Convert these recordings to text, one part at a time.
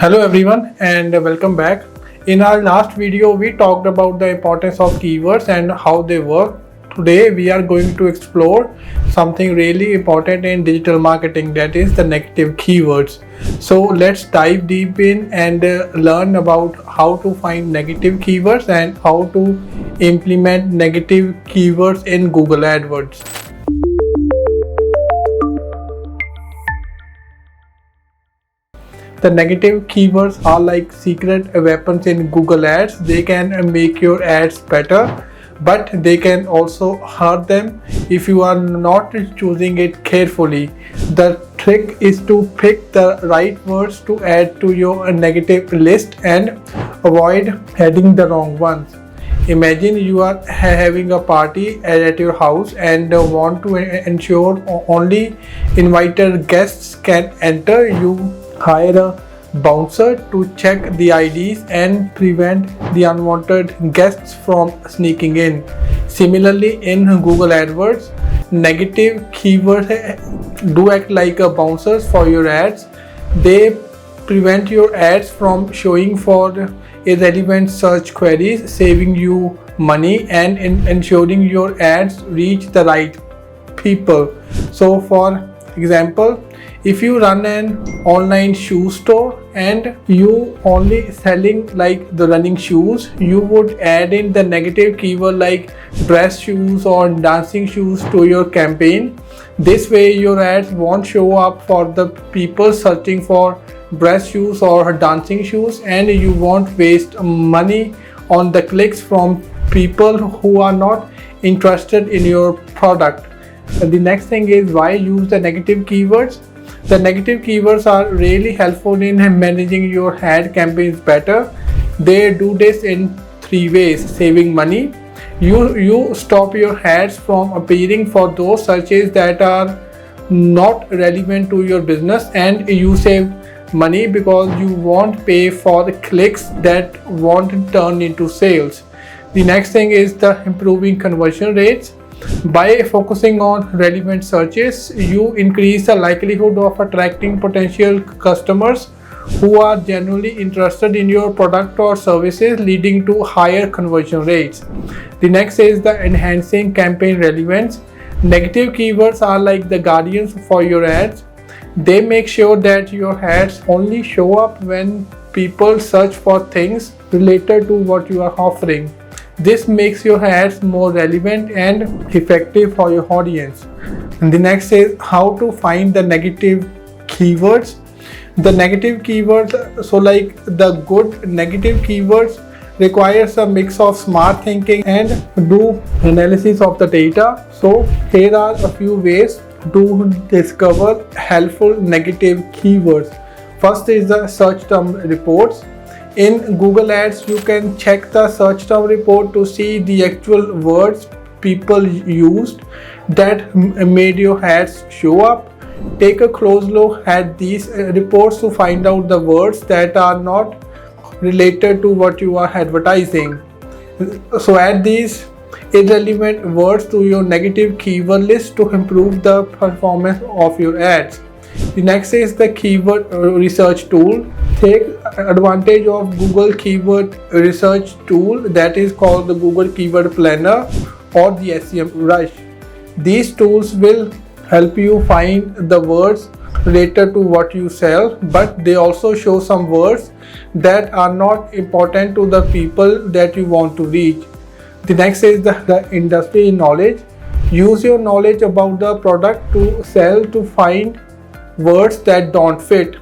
Hello everyone and welcome back. In our last video we talked about the importance of keywords and how they work. Today we are going to explore something really important in digital marketing, that is the negative keywords. So let's dive deep in and learn about how to find negative keywords and how to implement negative keywords in Google AdWords. The negative keywords are like secret weapons in Google Ads. They can make your ads better, but they can also hurt them if you are not choosing it carefully. The trick is to pick the right words to add to your negative list and avoid adding the wrong ones. Imagine you are having a party at your house and want to ensure only invited guests can enter. You hire a bouncer to check the IDs and prevent the unwanted guests from sneaking in. Similarly, in Google AdWords, negative keywords do act like a bouncers for your ads. They prevent your ads from showing for irrelevant search queries, saving you money and ensuring your ads reach the right people. So for example, if you run an online shoe store and you only selling like the running shoes, you would add in the negative keyword like dress shoes or dancing shoes to your campaign. This way your ads won't show up for the people searching for dress shoes or dancing shoes, and you won't waste money on the clicks from people who are not interested in your product. The next thing is why use the negative keywords. The negative keywords are really helpful in managing your ad campaigns better. They do this in three ways: saving money. You stop your ads from appearing for those searches that are not relevant to your business, and you save money because you won't pay for the clicks that won't turn into sales. The next thing is the improving conversion rates. By focusing on relevant searches, you increase the likelihood of attracting potential customers who are genuinely interested in your product or services, leading to higher conversion rates. The next is the enhancing campaign relevance. Negative keywords are like the guardians for your ads. They make sure that your ads only show up when people search for things related to what you are offering. This makes your ads more relevant and effective for your audience. And the next is how to find the negative keywords. The negative keywords, so like the good negative keywords requires a mix of smart thinking and do analysis of the data. So here are a few ways to discover helpful negative keywords. First is the search term reports. In Google Ads, you can check the search term report to see the actual words people used that made your ads show up. Take a close look at these reports to find out the words that are not related to what you are advertising. So add these irrelevant words to your negative keyword list to improve the performance of your ads. The next is the keyword research tool. Take advantage of Google keyword research tool that is called the Google Keyword Planner or the SEM Rush. These tools will help you find the words related to what you sell, but they also show some words that are not important to the people that you want to reach. The next is the industry knowledge. Use your knowledge about the product to sell to find words that don't fit.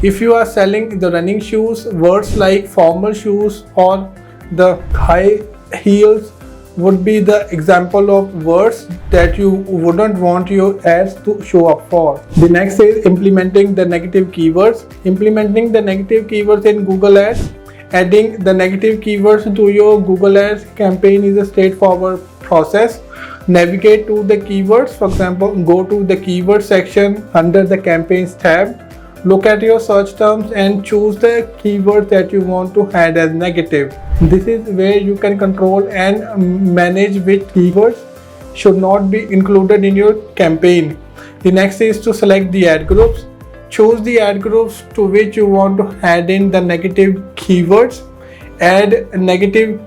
If you are selling the running shoes, words like formal shoes or the high heels would be the example of words that you wouldn't want your ads to show up for. The next is implementing the negative keywords. Implementing the negative keywords in Google Ads. Adding the negative keywords to your Google Ads campaign is a straightforward process. Navigate to the keywords. For example, go to the keyword section under the campaigns tab. Look at your search terms and choose the keyword that you want to add as negative. This is where you can control and manage which keywords should not be included in your campaign. The next is to select the ad groups. choose the ad groups to which you want to add in the negative keywords. Add negative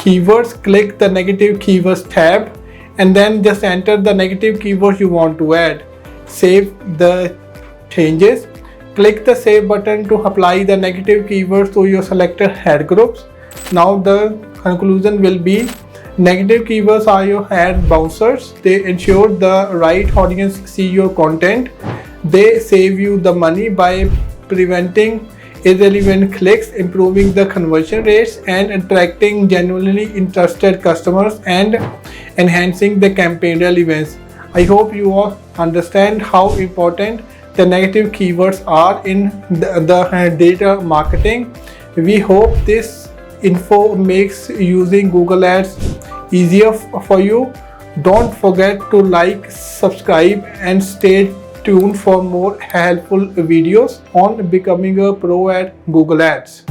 keywords, click the negative keywords tab, and then just enter the negative keywords you want to add. Save the changes. Click the save button to apply the negative keywords to your selected ad groups. Now the conclusion will be, negative keywords are your ad bouncers. They ensure the right audience see your content. They save you the money by preventing irrelevant clicks, improving the conversion rates, and attracting genuinely interested customers and enhancing the campaign relevance. I hope you all understand how important the negative keywords are in the data marketing. We hope this info makes using Google Ads easier for you. Don't forget to like, subscribe, and stay tuned for more helpful videos on becoming a pro at Google Ads.